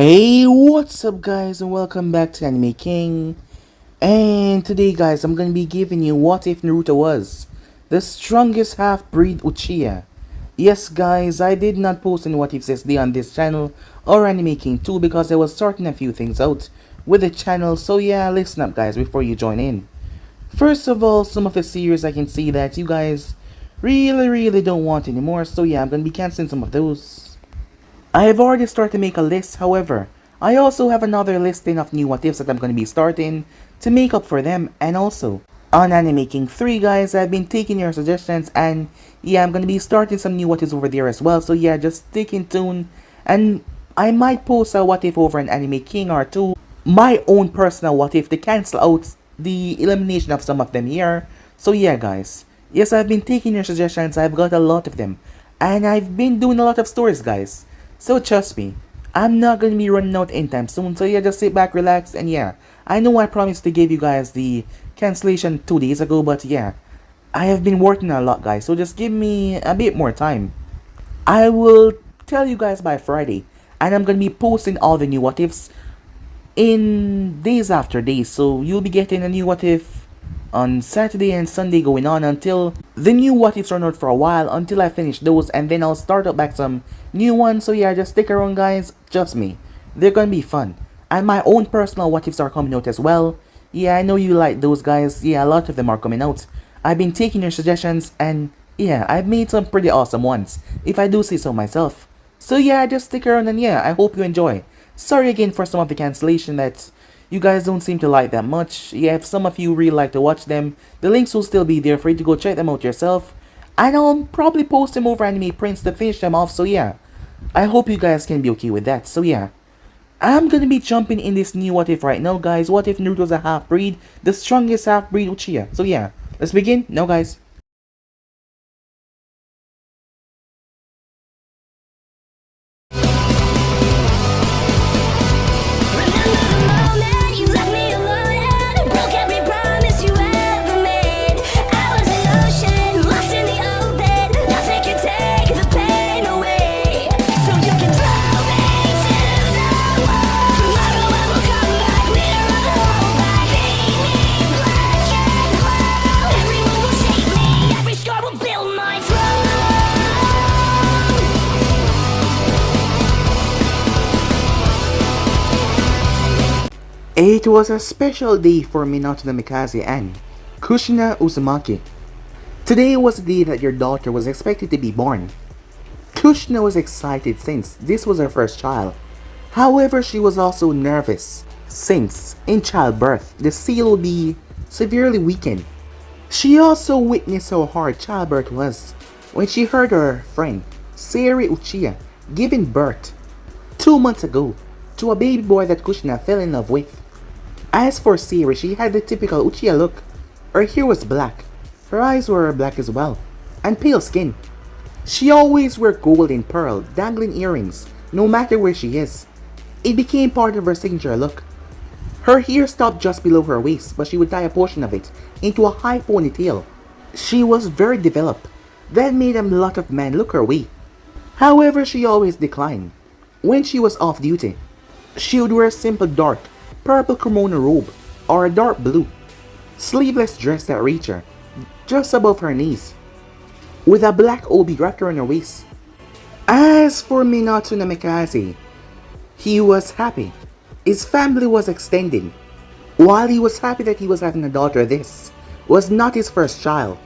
Hey, what's up guys and welcome back to Anime King. And today guys, I'm gonna be giving you what if Naruto was the strongest half-breed Uchiha. Yes guys, I did not post any what ifs SD on this channel or Anime King 2 because I was sorting a few things out with the channel, so yeah, listen up guys before you join in. First of all, some of the series I can see that you guys really don't want anymore, so yeah, I'm gonna be canceling some of those. I have already started to make a list, however, I also have another listing of new what ifs that I'm going to be starting to make up for them, and also, on Anime King 3 guys, I've been taking your suggestions, and yeah, I'm going to be starting some new what ifs over there as well, so yeah, just stay in tune, and I might post a what if over an Anime King or two, my own personal what if to cancel out the elimination of some of them here, so yeah guys, yes, I've been taking your suggestions, I've got a lot of them, and I've been doing a lot of stories guys. So trust me, I'm not gonna be running out anytime soon, so yeah, just sit back, relax, and yeah, I know I promised to give you guys the cancellation 2 days ago, but yeah, I have been working a lot guys, so just give me a bit more time. I will tell you guys by Friday, and I'm gonna be posting all the new what ifs in days after days, so you'll be getting a new what if on Saturday and Sunday going on until the new what ifs run out for a while until I finish those, and then I'll start up back some new ones, so yeah, just stick around guys, trust me, they're gonna be fun. And my own personal what ifs are coming out as well. Yeah, I know you like those guys, yeah, a lot of them are coming out. I've been taking your suggestions and yeah, I've made some pretty awesome ones, if I do say so myself. So yeah, just stick around and yeah, I hope you enjoy. Sorry again for some of the cancellation that you guys don't seem to like that much. Yeah, if some of you really like to watch them, the links will still be there for you to go check them out yourself. And I'll probably post them over Anime Prints to finish them off, so yeah. I hope you guys can be okay with that, so yeah. I'm gonna be jumping in this new what if right now guys. What if Naruto's a half-breed? The strongest half-breed Uchiha. So yeah, let's begin now guys. It was a special day for Minato Namikaze and Kushina Uzumaki. Today was the day that your daughter was expected to be born. Kushina was excited since this was her first child. However, she was also nervous since in childbirth the seal would be severely weakened. She also witnessed how hard childbirth was when she heard her friend Sayori Uchiha giving birth 2 months ago to a baby boy that Kushina fell in love with. As for Sayori, she had the typical Uchiha look. Her hair was black, her eyes were black as well, and pale skin. She always wore gold and pearl dangling earrings, no matter where she is. It became part of her signature look. Her hair stopped just below her waist, but she would tie a portion of it into a high ponytail. She was very developed. That made a lot of men look her way. However, she always declined. When she was off duty, she would wear a simple dark purple kimono robe or a dark blue sleeveless dress that reached her just above her knees, with a black obi wrapped around her waist. As for Minato Namikaze, he was happy. His family was extending. While he was happy that he was having a daughter, this was not his first child.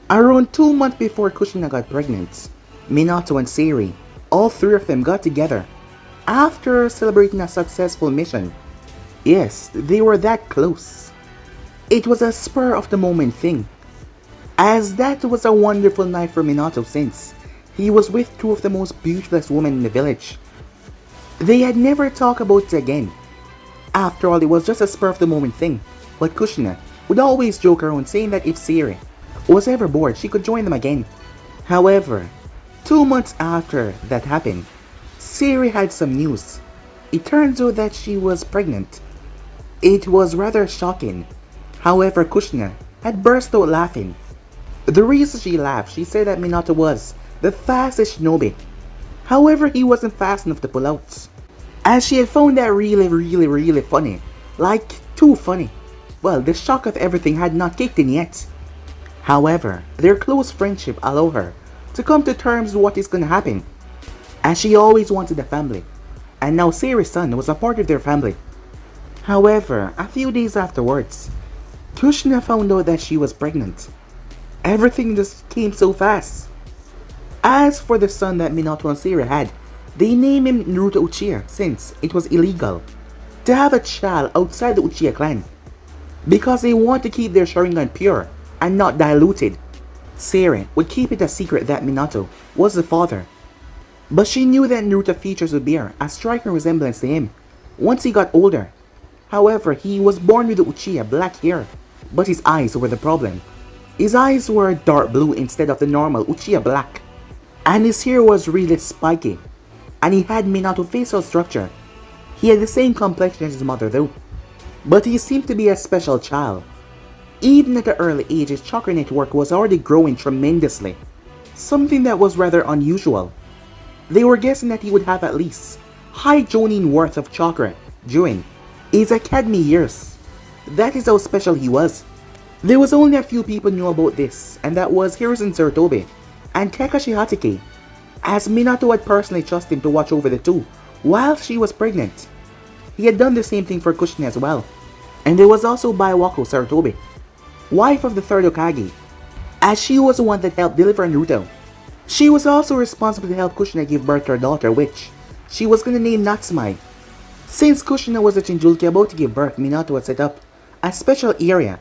Around 2 months before Kushina got pregnant, Minato and Sayori, all three of them got together after celebrating a successful mission. Yes, they were that close. It was a spur of the moment thing, as that was a wonderful night for Minato since he was with two of the most beautiful women in the village. They had never talked about it again. After all, it was just a spur of the moment thing, but Kushina would always joke around saying that if Sayori was ever bored, she could join them again. However, 2 months after that happened, Sayori had some news. It turns out that she was pregnant. It was rather shocking. However, Kushina had burst out laughing. The reason she laughed, she said that Minato was the fastest shinobi. However, he wasn't fast enough to pull out. as she had found that really funny. Like, too funny. Well, the shock of everything had not kicked in yet. However, their close friendship allowed her to come to terms with what is going to happen, as she always wanted a family, and now Sayori's son was a part of their family. However, a few days afterwards, Kushina found out that she was pregnant. Everything just came so fast. As for the son that Minato and Sayori had, they named him Naruto Uchiha since it was illegal to have a child outside the Uchiha clan, because they want to keep their Sharingan pure and not diluted. Sayori would keep it a secret that Minato was the father, but she knew that Naruto's features would bear a striking resemblance to him once he got older. However, he was born with the Uchiha black hair, but his eyes were the problem. His eyes were dark blue instead of the normal Uchiha black, and his hair was really spiky, and he had Minato facial structure. He had the same complexion as his mother though, but he seemed to be a special child. Even at the early age, his chakra network was already growing tremendously, something that was rather unusual. They were guessing that he would have at least high jonin worth of chakra during his academy years. That is how special he was. There was only a few people knew about this, and that was Hiruzen Sarutobi and Kakashi Hatake, as Minato had personally trusted him to watch over the two while she was pregnant. He had done the same thing for Kushina as well. And there was also Baiwako Sarutobi, wife of the third Hokage, as she was the one that helped deliver Naruto. She was also responsible to help Kushina give birth to her daughter, which she was going to name Natsume. Since Kushina was a Jinchuriki about to give birth, Minato had set up a special area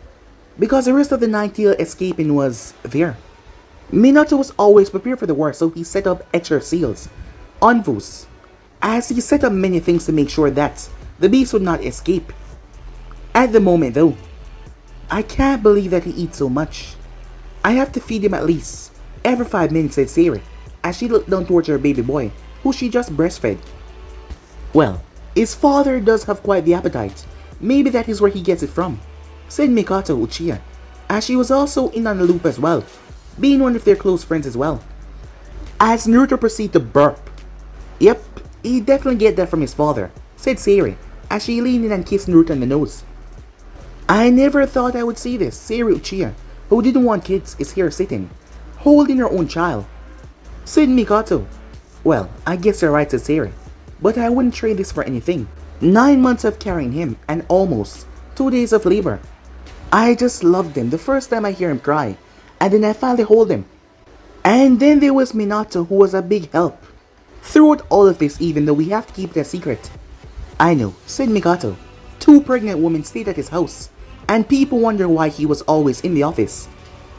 because the rest of the Nine-Tail escaping was there. Minato was always prepared for the worst, so he set up extra seals, envus, as he set up many things to make sure that the beast would not escape. At the moment though, I can't believe that he eats so much. I have to feed him at least every 5 minutes, said Sayori, as she looked down towards her baby boy, who she just breastfed. Well, his father does have quite the appetite. Maybe that is where he gets it from, said Mikoto Uchiha, as she was also in on the loop as well, being one of their close friends as well. As Naruto proceeded to burp. Yep, he definitely get that from his father, said Sayori, as she leaned in and kissed Naruto on the nose. I never thought I would see this. Sayori Uchiha, who didn't want kids, is here sitting, holding her own child, said Mikoto. Well, I guess you're right, said Sayori, but I wouldn't trade this for anything. 9 months of carrying him and almost 2 days of labor. I just loved him the first time I hear him cry, and then I finally hold him. And then there was Minato, who was a big help throughout all of this, even though we have to keep it a secret. I know, said Mikoto. 2 pregnant women stayed at his house, and people wonder why he was always in the office.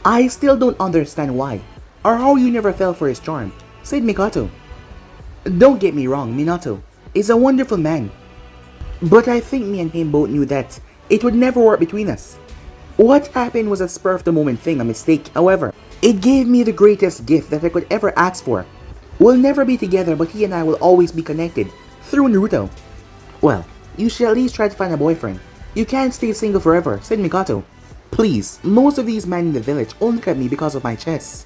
I still don't understand why, or how you never fell for his charm, said Mikoto. Don't get me wrong, Minato is a wonderful man, but I think me and him both knew that it would never work between us. What happened was a spur of the moment thing, a mistake. However, it gave me the greatest gift that I could ever ask for. We'll never be together, but he and I will always be connected through Naruto. Well, you should at least try to find a boyfriend. You can't stay single forever, said Mikoto. Please, most of these men in the village only look at me because of my chest.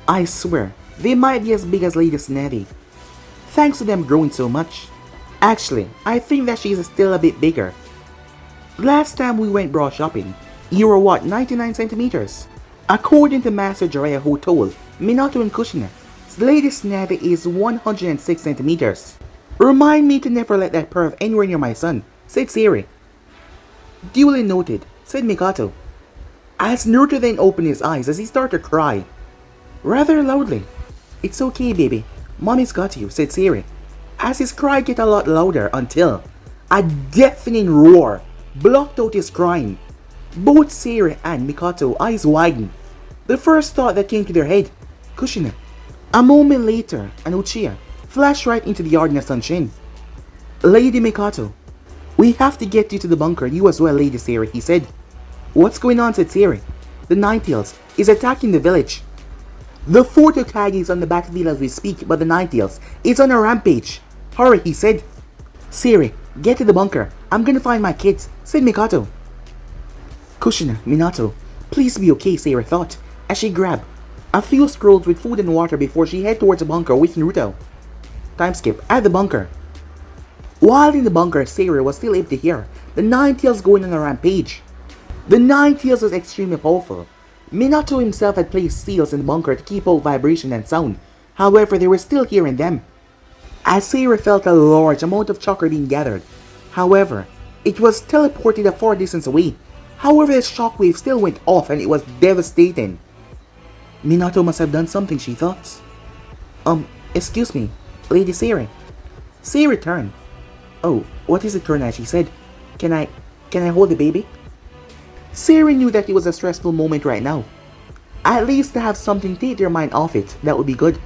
I swear, they might be as big as Lady Snappy, thanks to them growing so much. Actually, I think that she's still a bit bigger. Last time we went bra shopping, you were what, 99 centimeters? According to Master Jiraiya, who told Minato and Kushina, Lady Snappy is 106 centimeters. Remind me to never let that perv anywhere near my son, said Sayori. Duly noted, said Mikoto, as Naruto then opened his eyes as he started to cry, rather loudly. It's okay, baby, mommy's got you, said Sayori, as his cry get a lot louder until a deafening roar blocked out his crying. Both Sayori and Mikoto eyes widened. The first thought that came to their head, Kushina. A moment later, an Uchiha flashed right into the yard in the sunshine. Lady Mikoto, we have to get you to the bunker, you as well, Lady Sayori, he said. What's going on, said Sayori. The Nine-Tails is attacking the village. The 4th Hokage is on the battlefield as we speak, but the Nine-Tails is on a rampage. Hurry, he said. Sayori, get to the bunker. I'm gonna find my kids, said Mikoto. Kushina, Minato, please be okay, Sayori thought, as she grabbed a few scrolls with food and water before she head towards the bunker with Naruto. Time skip at the bunker. While in the bunker, Sayori was still able to hear the Nine Tails going on a rampage. The Nine Tails was extremely powerful. Minato himself had placed seals in the bunker to keep out vibration and sound. However, they were still hearing them. As Sayori felt a large amount of chakra being gathered. However, it was teleported a far distance away. However, the shockwave still went off and it was devastating. Minato must have done something, she thought. Excuse me, Lady Sayori. Sayori turned. Oh, what is it, Kurenai? She said. Can I hold the baby? Sayori knew that it was a stressful moment right now. At least to have something take their mind off it, that would be good.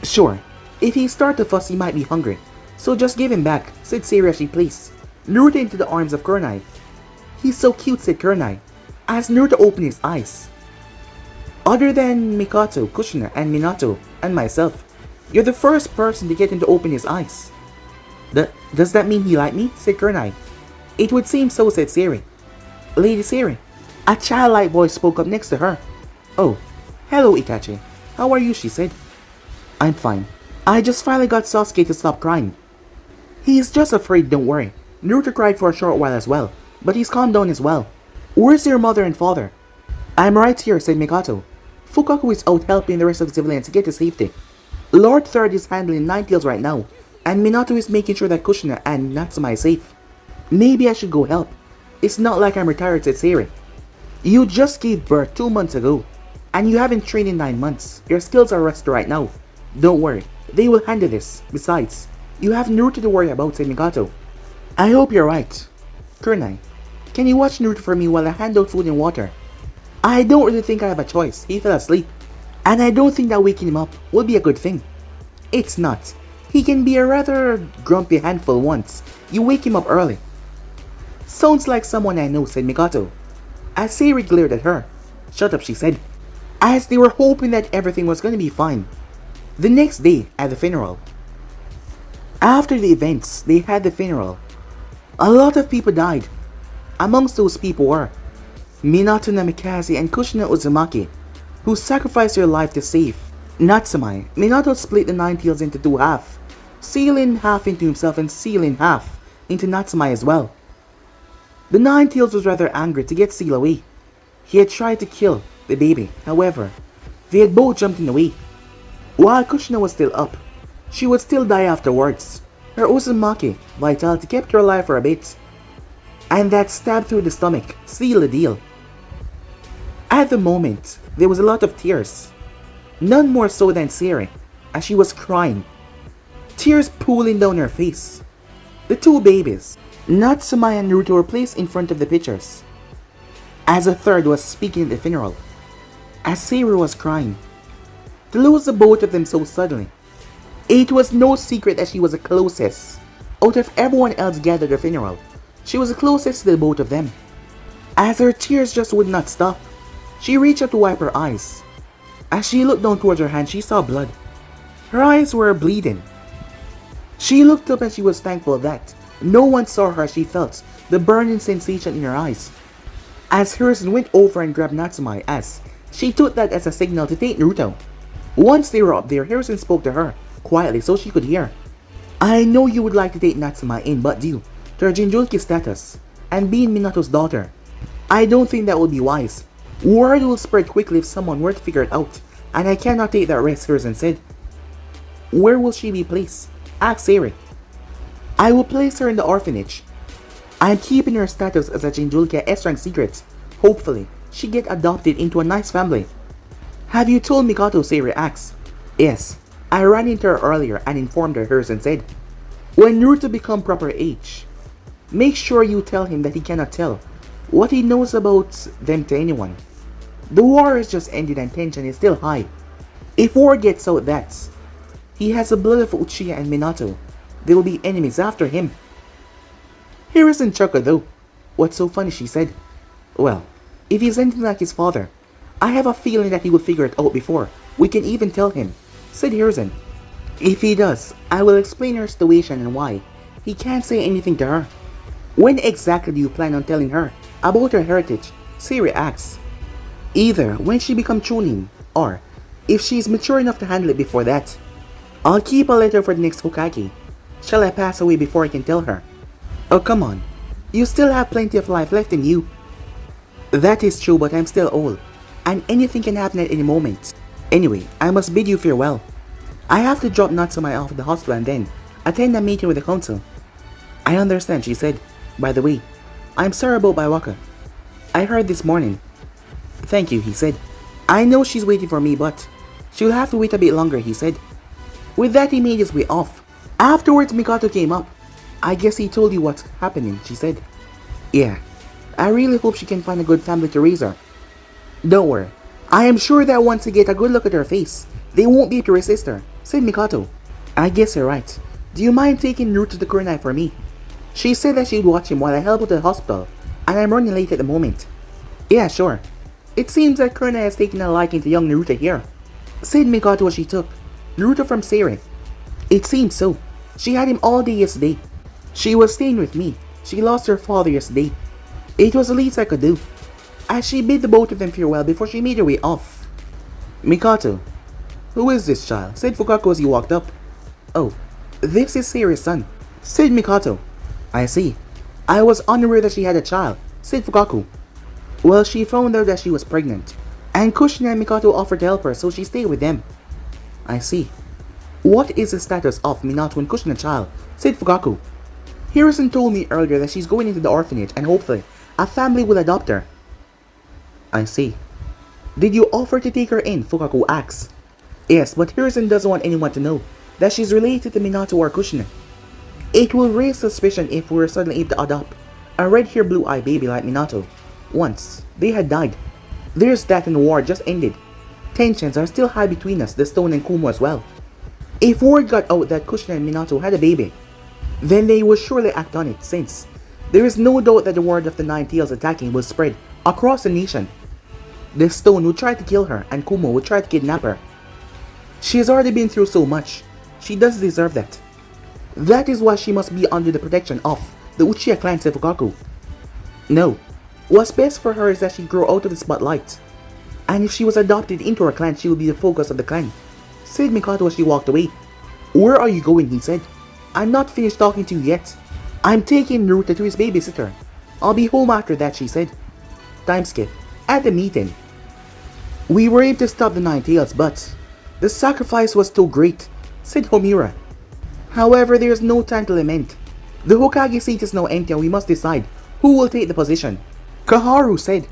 Sure, if he starts to fuss he might be hungry, so just give him back, said Sayori as she placed Naruto into the arms of Kurenai. He's so cute, said Kurenai, as Naruto opened his eyes. Other than Mikoto, Kushina, and Minato, and myself, you're the first person to get him to open his eyes. Does that mean he liked me? Said Kurenai. It would seem so, said Sayori. Lady Sayori. A childlike voice spoke up next to her. Oh, hello Itachi. How are you? She said. I'm fine. I just finally got Sasuke to stop crying. He's just afraid, don't worry. Naruto cried for a short while as well, but he's calmed down as well. Where's your mother and father? I'm right here, said Mikoto. Fukaku is out helping the rest of the civilians to get to safety. Lord Third is handling Nine Tails right now, and Minato is making sure that Kushina and Natsuma is safe. Maybe I should go help. It's not like I'm retired, said Sayori. You just gave birth 2 months ago, and you haven't trained in 9 months. Your skills are rusty right now. Don't worry, they will handle this. Besides, you have Naruto to worry about, said Mikoto. I hope you're right. Kurenai, can you watch Naruto for me while I hand out food and water? I don't really think I have a choice. He fell asleep. And I don't think that waking him up will be a good thing. It's not. He can be a rather grumpy handful once you wake him up early. Sounds like someone I know, said Mikoto. As Sayori glared at her. Shut up, she said. As they were hoping that everything was going to be fine. The next day, at the funeral. After the events, they had the funeral. A lot of people died. Amongst those people were Minato Namikaze and Kushina Uzumaki, who sacrificed their life to save Natsume. Minato split the Nine Tails into 2 halves, sealing half into himself and sealing half into Natsume as well. The Nine Tails was rather angry to get sealed away. He had tried to kill the baby, however, they had both jumped in the way. While Kushina was still up, she would still die afterwards. Her Uzumaki vitality kept her alive for a bit, and that stab through the stomach sealed the deal. At the moment, there was a lot of tears. None more so than Sayori, as she was crying. Tears pooling down her face. The 2 babies, Natsume and Naruto, were placed in front of the pictures. As a third was speaking at the funeral. As Sayori was crying. To lose the both of them so suddenly. It was no secret that she was the closest. Out of everyone else gathered at the funeral, she was the closest to the both of them. As her tears just would not stop, she reached out to wipe her eyes. As she looked down towards her hand, she saw blood. Her eyes were bleeding. She looked up and she was thankful that no one saw her as she felt the burning sensation in her eyes. As Hiruzen went over and grabbed Natsume, as she took that as a signal to take Naruto. Once they were up there, Hiruzen spoke to her quietly so she could hear. I know you would like to take Natsume in, but due to her jinchuriki status and being Minato's daughter, I don't think that would be wise. Word will spread quickly if someone were to figure it out, and I cannot take that risk, Hiruzen said. Where will she be placed? Asked Sayori. I will place her in the orphanage. I am keeping her status as a jinchuriki S-rank secret. Hopefully, she get adopted into a nice family. Have you told Mikoto? Sayori asked. Yes, I ran into her earlier and informed her, Hiruzen said. When Naruto become proper age, make sure you tell him that he cannot tell what he knows about them to anyone. The war is just ended and tension is still high. If word gets out that he has the blood of Uchiha and Minato, there will be enemies after him. Hiruzen chuckled though. What's so funny? She said. Well, if he's anything like his father, I have a feeling that he will figure it out before we can even tell him, said Hiruzen. If he does, I will explain her situation and why he can't say anything to her. When exactly do you plan on telling her about her heritage? Sayori asks. Either when she becomes Chunin, or if she is mature enough to handle it before that. I'll keep a letter for the next Hokage. Shall I pass away before I can tell her? Oh, come on. You still have plenty of life left in you. That is true, but I'm still old, and anything can happen at any moment. Anyway, I must bid you farewell. I have to drop Natsumai off at the hospital and then attend a meeting with the council. I understand, she said. By the way, I'm sorry about Baiwaka. I heard this morning. Thank you, he said. I know she's waiting for me, but she'll have to wait a bit longer, he said. With that, he made his way off. Afterwards, Mikato came up. I guess he told you what's happening, she said. Yeah, I really hope she can find a good family to raise her. Don't worry, I am sure that once they get a good look at her face, they won't be able to resist her, said Mikato. I guess you're right. Do you mind taking Naruto to the Kurenai for me? She said that she'd watch him while I help out at the hospital, and I'm running late at the moment. Yeah, sure. It seems that Kurenai has taken a liking to young Naruto here, said Mikato as she took Naruto from Seirei. It seems so. She had him all day yesterday. She was staying with me. She lost her father yesterday. It was the least I could do. As she bid the both of them farewell before she made her way off. Mikato. Who is this child? Said Fukaku as he walked up. Oh, this is Seirei's son, said Mikato. I see. I was unaware that she had a child, said Fukaku. Well, she found out that she was pregnant, and Kushina and Mikato offered to help her, so she stayed with them. I see. What is the status of Minato and Kushina's child? Said Fukaku. Hiruzen told me earlier that she's going into the orphanage and hopefully a family will adopt her. I see. Did you offer to take her in? Fukaku asks. Yes, but Hiruzen doesn't want anyone to know that she's related to Minato or Kushina. It will raise suspicion if we were suddenly able to adopt a red-haired blue-eyed baby like Minato. Once, they had died. There's that and the war just ended. Tensions are still high between us, the Stone and Kumo as well. If word got out that Kushina and Minato had a baby, then they would surely act on it, since there is no doubt that the word of the Nine Tails attacking will spread across the nation. The Stone would try to kill her and Kumo would try to kidnap her. She has already been through so much. She doesn't deserve that. That is why she must be under the protection of the Uchiha clan, said Fukaku. No. What's best for her is that she grow out of the spotlight. And if she was adopted into her clan, she will be the focus of the clan, said Mikato as she walked away. Where are you going? He said. I'm not finished talking to you yet. I'm taking Naruto to his babysitter. I'll be home after that, she said. Time skip. At the meeting. We were able to stop the Nine Tails, but the sacrifice was too great, said Homura. However, there is no time to lament. The Hokage seat is now empty and we must decide who will take the position. Kaharu said.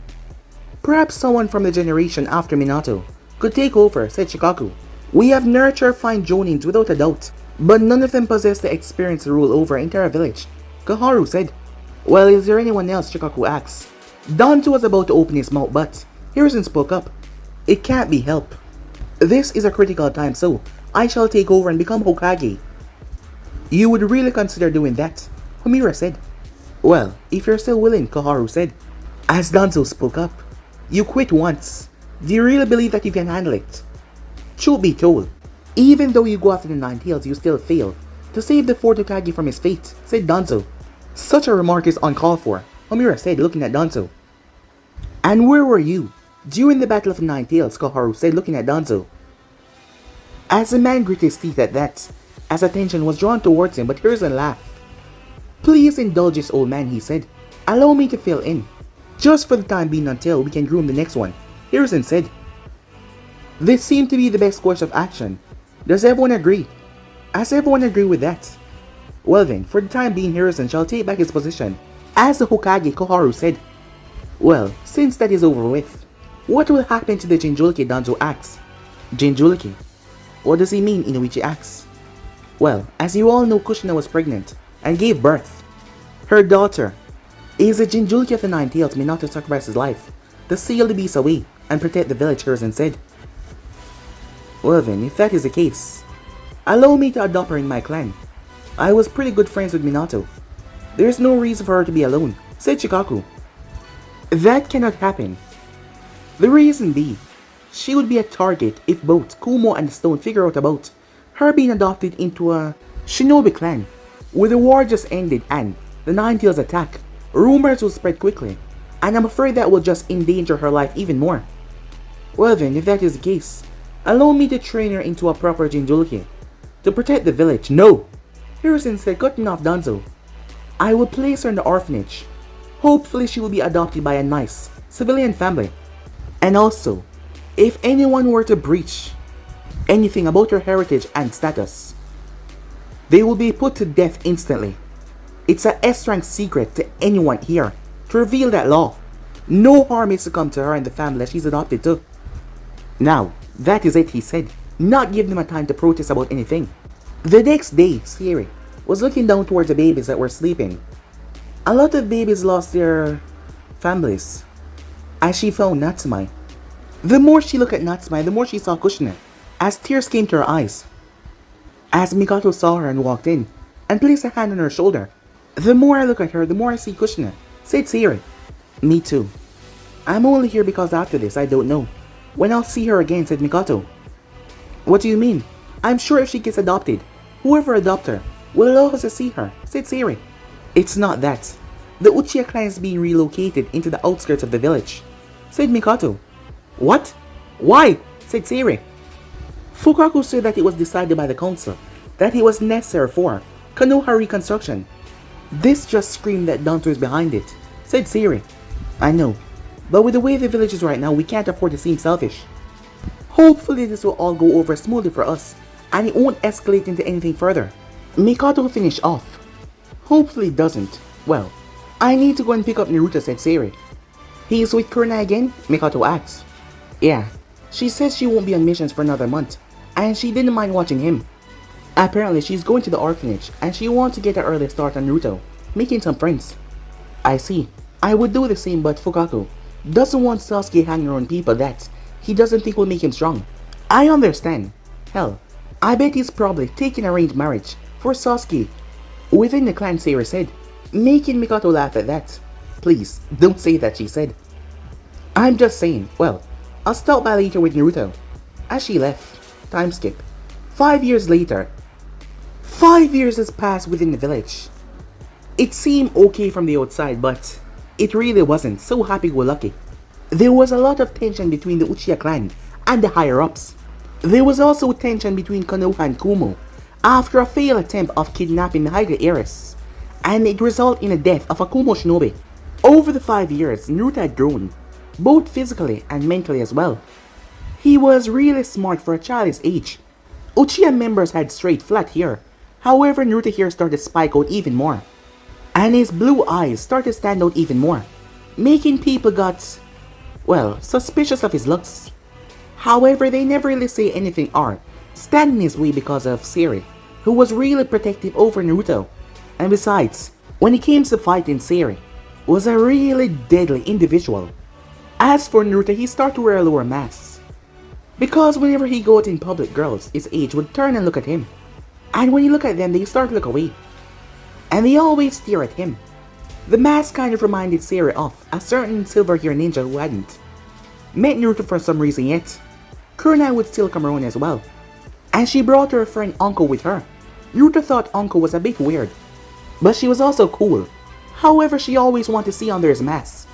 Perhaps someone from the generation after Minato could take over, said Shikaku. We have nurtured fine Jonins without a doubt, but none of them possess the experience to rule over an entire village, Kaharu said. Well, is there anyone else? Shikaku asked. Danto was about to open his mouth, but Hiruzen spoke up. It can't be helped. This is a critical time, so I shall take over and become Hokage. You would really consider doing that, Homura said. Well, if you're still willing, Kaharu said. As Danzo spoke up. You quit once. Do you really believe that you can handle it? Truth be told, even though you go after the Nine Tails, you still fail to save the fourth Hokage from his fate, said Danzo. Such a remark is uncalled for, Homura said, looking at Danzo. And where were you during the Battle of the Nine Tails? Kaharu said, looking at Danzo. As the man grit his teeth at that, as attention was drawn towards him, but Hiruzen laughed. Please indulge this old man, he said. Allow me to fill in, just for the time being until we can groom the next one, Hiruzen said. This seemed to be the best course of action. Does everyone agree? Has everyone agreed with that? Well then, for the time being, Hiruzen shall take back his position as the Hokage, Koharu said. Well, since that is over with, what will happen to the Jinchuriki? Danzo asks. Jinchuriki? What does he mean? Inoichi asks. Well, as you all know, Kushina was pregnant and gave birth. Her daughter is a Jinchuriki of the Nine Tails, Minato sacrificed his life to seal the beast away and protect the village, Hiruzen said. Well then, if that is the case, allow me to adopt her in my clan. I was pretty good friends with Minato. There's no reason for her to be alone, said Shikaku. That cannot happen. The reason being, she would be a target if both Kumo and the Stone figure out about her being adopted into a shinobi clan. With the war just ended and the Nine Tails attack, rumors will spread quickly, and I'm afraid that will just endanger her life even more. Well then, if that is the case, allow me to train her into a proper Jinchuriki to protect the village. No! Hiruzen said, cutting off Danzo. I will place her in the orphanage. Hopefully she will be adopted by a nice civilian family. And also, if anyone were to breach anything about her heritage and status, they will be put to death instantly. It's a S-rank secret to anyone here to reveal that law. No harm is to come to her and the family that she's adopted to. Now, that is it, he said, not giving them a time to protest about anything. The next day, Siri was looking down towards the babies that were sleeping. A lot of babies lost their families as she found Natsume. The more she looked at Natsume, the more she saw Kushina, as tears came to her eyes. As Mikoto saw her and walked in, and placed a hand on her shoulder. The more I look at her, the more I see Kushina, said Siri. Me too. I'm only here because after this, I don't know when I'll see her again, said Mikoto. What do you mean? I'm sure if she gets adopted, whoever adopts her will allow us to see her, said Siri. It's not that. The Uchiha clan is being relocated into the outskirts of the village, said Mikoto. What? Why? Said Siri. Fukaku said that it was decided by the council that it was necessary for Konoha reconstruction. This just screamed that Danto is behind it, said Siri. I know, but with the way the village is right now, we can't afford to seem selfish. Hopefully this will all go over smoothly for us, and it won't escalate into anything further. Mikoto finished off. Hopefully it doesn't. Well, I need to go and pick up Naruto, said Siri. He's with Kurina again? Mikoto asked. Yeah, she says she won't be on missions for another month, and she didn't mind watching him. Apparently she's going to the orphanage, and she wants to get an early start on Naruto, making some friends. I see. I would do the same, but Fukaku doesn't want Sasuke hanging around people that he doesn't think will make him strong. I understand. Hell, I bet he's probably taking arranged marriage for Sasuke within the clan, Siri said, making Mikoto laugh at that. Please, don't say that, she said. I'm just saying. Well, I'll stop by later with Naruto. As she left, time skip. 5 years later. 5 years has passed within the village. It seemed okay from the outside, but it really wasn't so happy-go-lucky. There was a lot of tension between the Uchiha clan and the higher-ups. There was also tension between Konoha and Kumo after a failed attempt of kidnapping the Hydra heiress, and it resulted in the death of a Kumo shinobi. Over the 5 years, Naruto had grown, both physically and mentally as well. He was really smart for a child his age. Uchiha members had straight flat hair, however Naruto here started to spike out even more, and his blue eyes started to stand out even more, making people suspicious of his looks. However, they never really say anything or stand in his way because of Siri, who was really protective over Naruto. And besides, when it came to fighting, Siri was a really deadly individual. As for Naruto, he started to wear a lower mask, because whenever he go out in public, girls his age would turn and look at him. And when you look at them, they start to look away. And they always stare at him. The mask kind of reminded Siri of a certain silver-haired ninja who hadn't met Naruto for some reason yet. Kurina would still come around as well, and she brought her friend Anko with her. Naruto thought Anko was a bit weird, but she was also cool. However, she always wanted to see under his mask,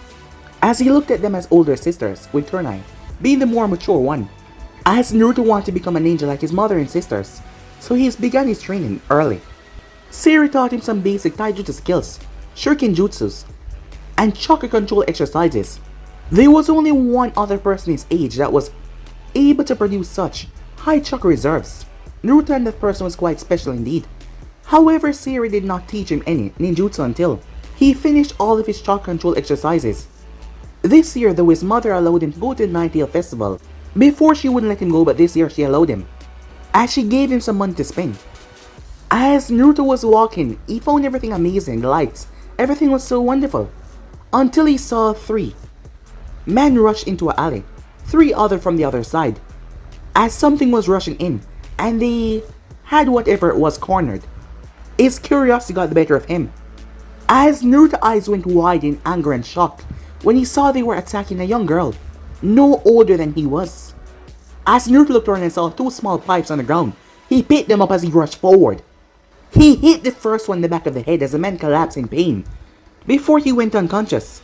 as he looked at them as older sisters, with Kurina being the more mature one. As Naruto wanted to become a ninja like his mother and sisters, so he's begun his training early. Siri taught him some basic taijutsu skills, shuriken jutsus, and chakra control exercises. There was only one other person his age that was able to produce such high chakra reserves. Naruto, and that person was quite special indeed. However, Siri did not teach him any ninjutsu until he finished all of his chakra control exercises. This year though, his mother allowed him to go to the Nine-Tail Festival. Before she wouldn't let him go, but this year she allowed him, as she gave him some money to spend. As Naruto was walking, he found everything amazing, the lights, everything was so wonderful, until he saw 3 men rush into an alley, 3 other from the other side, as something was rushing in, and they had whatever it was cornered. His curiosity got the better of him, as Naruto's eyes went wide in anger and shock when he saw they were attacking a young girl, no older than he was. As Naruto looked around and saw 2 small pipes on the ground, he picked them up as he rushed forward. He hit the first one in the back of the head as the man collapsed in pain, before he went unconscious.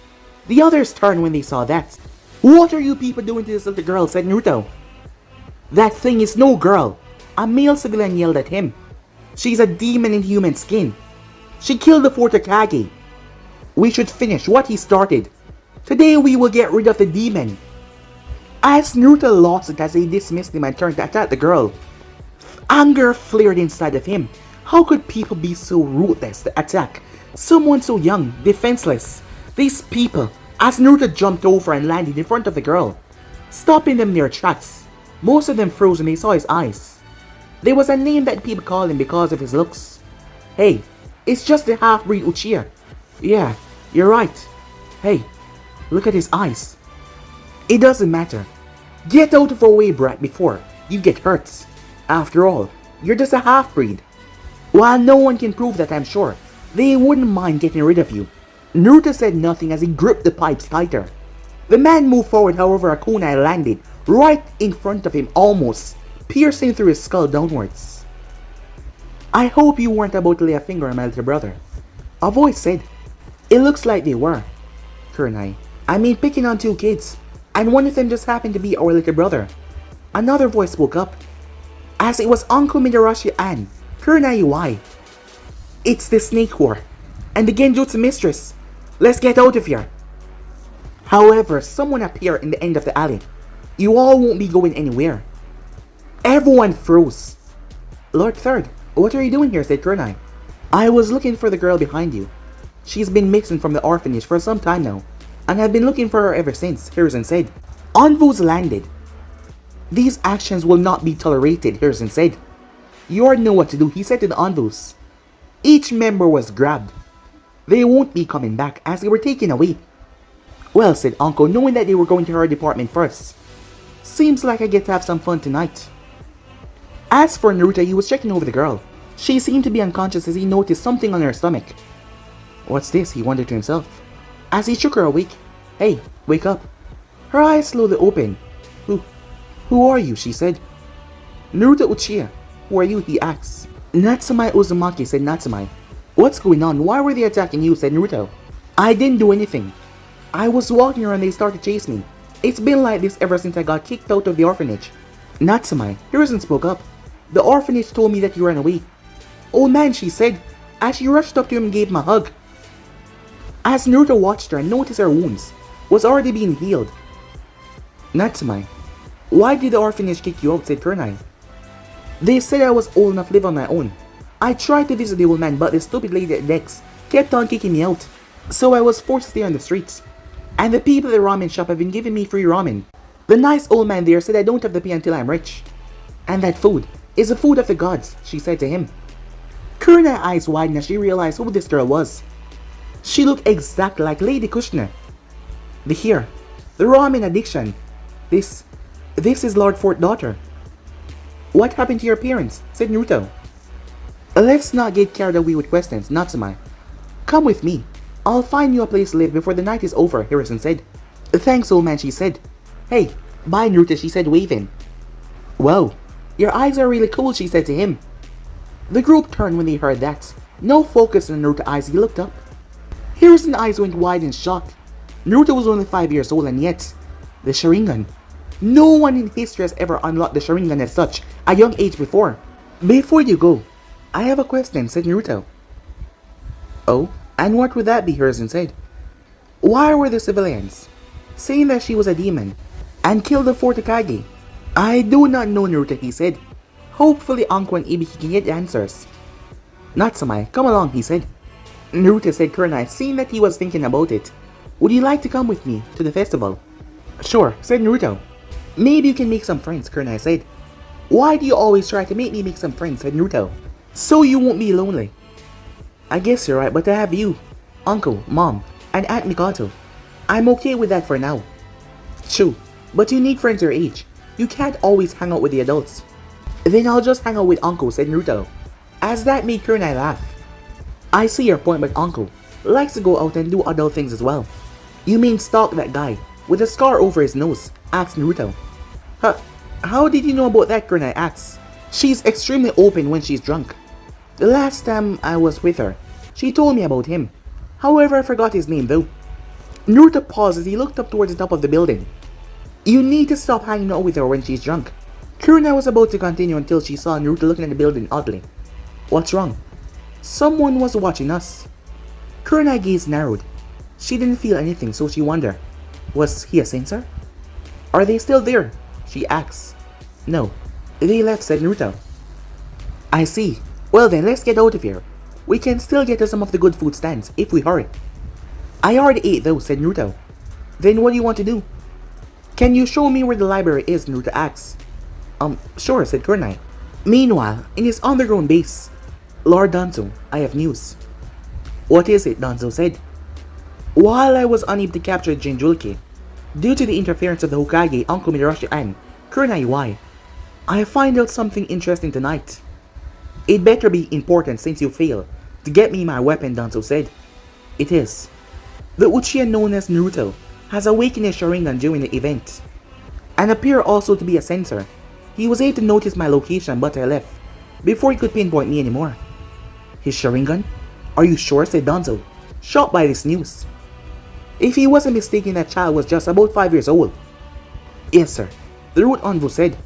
The others turned when they saw that. "What are you people doing to this little girl?" said Naruto. "That thing is no girl," a male civilian yelled at him. She's a demon in human skin. She killed the fourth Hokage. We should finish what he started. Today we will get rid of the demon. As Naruto lost it as they dismissed him and turned to attack the girl, anger flared inside of him. How could people be so ruthless to attack someone so young, defenseless? These people, as Naruto jumped over and landed in front of the girl, stopping them in their tracks. Most of them froze when they saw his eyes. There was a name that people called him because of his looks. Hey, it's just the half-breed Uchiha. Yeah, you're right. Hey, look at his eyes. It doesn't matter. Get out of our way, brat, before you get hurt. After all, you're just a half-breed. While no one can prove that, I'm sure, they wouldn't mind getting rid of you. Naruto said nothing as he gripped the pipes tighter. The man moved forward, however a kunai landed right in front of him, almost piercing through his skull downwards. I hope you weren't about to lay a finger on my little brother. A voice said. It looks like they were. Kunai, I mean picking on two kids, and one of them just happened to be our little brother. Another voice spoke up, as it was Uncle Midarashi and Kunai Uai. It's the snake war, and the Genjutsu mistress. Let's get out of here. However, someone appeared in the end of the alley. You all won't be going anywhere. Everyone froze. Lord Third, what are you doing here? Said Kunai. I was looking for the girl behind you. She's been missing from the orphanage for some time now, and I've been looking for her ever since, Hiruzen said. Envoys landed. These actions will not be tolerated, Hiruzen said. You already know what to do, he said to the envoys. Each member was grabbed. They won't be coming back as they were taken away. Well, said Uncle, knowing that they were going to her department first. Seems like I get to have some fun tonight. As for Naruto, he was checking over the girl. She seemed to be unconscious as he noticed something on her stomach. What's this? He wondered to himself. As he shook her awake. Hey, wake up. Her eyes slowly opened. Who are you? She said. Naruto Uchiha. Who are you? He asked. Natsume Uzumaki, said Natsume. What's going on? Why were they attacking you? Said Naruto. I didn't do anything. I was walking around and they started chasing me. It's been like this ever since I got kicked out of the orphanage. Natsume, Hiruzen spoke up. The orphanage told me that you ran away. Old man, she said, as she rushed up to him and gave him a hug. As Naruto watched her and noticed her wounds was already being healed. Natsume, why did the orphanage kick you out? Said Kunai. They said I was old enough to live on my own. I tried to visit the old man, but the stupid lady at Dex kept on kicking me out. So I was forced to stay on the streets. And the people at the ramen shop have been giving me free ramen. The nice old man there said I don't have to pay until I'm rich. And that food is the food of the gods, she said to him. Kunai's eyes widened as she realized who this girl was. She looked exactly like Lady Kushner. The ramen addiction. This is Lord Fourth's daughter. What happened to your parents? Said Naruto. Let's not get carried away with questions, Natsume. Come with me. I'll find you a place to live before the night is over, Hiruzen said. Thanks, old man, she said. Hey, bye, Naruto, she said, waving. Whoa, your eyes are really cool, she said to him. The group turned when they heard that. No focus on Naruto's eyes, he looked up. Hiruzen's eyes went wide in shock. Naruto was only 5 years old and yet, the Sharingan. No one in history has ever unlocked the Sharingan at such a young age before. Before you go, I have a question, said Naruto. Oh, and what would that be? Hiruzen said. Why were the civilians saying that she was a demon and killed the fourth Hokage? I do not know, Naruto, he said. Hopefully Anko and Ibiki can get answers. Natsume, come along, he said. Naruto said Kunai, seeing that he was thinking about it. Would you like to come with me to the festival? Sure, said Naruto. Maybe you can make some friends, Kunai said. Why do you always try to make me make some friends, said Naruto. So you won't be lonely. I guess you're right, but I have you, Uncle, Mom, and Aunt Mikoto. I'm okay with that for now. True, but you need friends your age. You can't always hang out with the adults. Then I'll just hang out with Uncle, said Naruto, as that made Kunai laugh. I see your point, but Uncle likes to go out and do adult things as well. You mean stalk that guy with a scar over his nose? Asked Naruto. How did you know about that? Kunai asked. She's extremely open when she's drunk. The last time I was with her, she told me about him. However, I forgot his name though. Naruto paused as he looked up towards the top of the building. You need to stop hanging out with her when she's drunk. Kunai was about to continue until she saw Naruto looking at the building oddly. What's wrong? Someone was watching us. Kurena's gaze narrowed. She didn't feel anything, so she wondered, was he a censor? Are they still there? She asked. No, they left, said Naruto. I see. Well then, let's get out of here. We can still get to some of the good food stands if we hurry. I already ate those, said Naruto. Then what do you want to do? Can you show me where the library is? Naruto asked. Sure, said Kurenai. Meanwhile, in his underground base, Lord Danzo, I have news. What is it? Danzo said. While I was unable to capture Jinchuriki, due to the interference of the Hokage, Uncle Midarashi and Kurenai Y, I find out something interesting tonight. It better be important since you failed to get me my weapon, Danzo said. It is. The Uchiha known as Naruto has awakened his Sharingan during the event, and appear also to be a censor. He was able to notice my location, but I left before he could pinpoint me anymore. His Sharingan? Are you sure? Said Danzo, shocked by this news. If he wasn't mistaken, that child was just about 5 years old. Yes, sir, the Root Envoy said.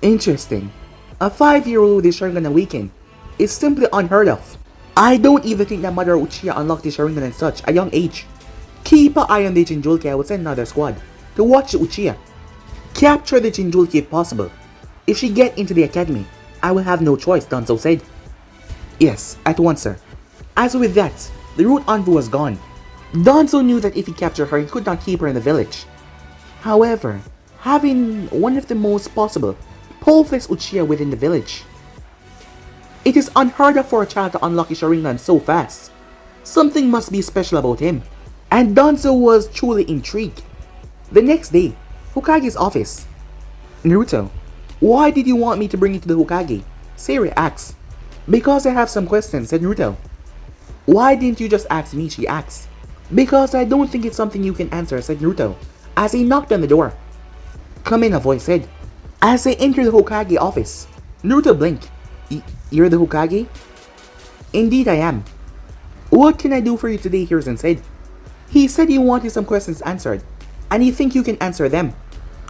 Interesting. A 5-year-old with his Sharingan awakened is simply unheard of. I don't even think that Mother Uchiha unlocked his Sharingan at such a young age. Keep an eye on the Jinchuriki. I will send another squad to watch the Uchiha. Capture the Jinchuriki if possible. If she get into the academy, I will have no choice, Danzo said. Yes, at once, sir. As with that, the Root Envoy was gone. Danzo knew that if he captured her, he could not keep her in the village. However, having one of the most possible powerful Uchiha within the village, it is unheard of for a child to unlock his Sharingan so fast. Something must be special about him, and Danzo was truly intrigued. The next day, Hokage's office. Naruto, why did you want me to bring you to the Hokage? Sayori asked. Because I have some questions, said Naruto. Why didn't you just ask me? She asked. Because I don't think it's something you can answer, said Naruto, as he knocked on the door. Come in, a voice said. As they entered the Hokage office, Naruto blinked. You're the Hokage? Indeed I am. What can I do for you today? Hiruzen said. He said he wanted some questions answered, and you think you can answer them.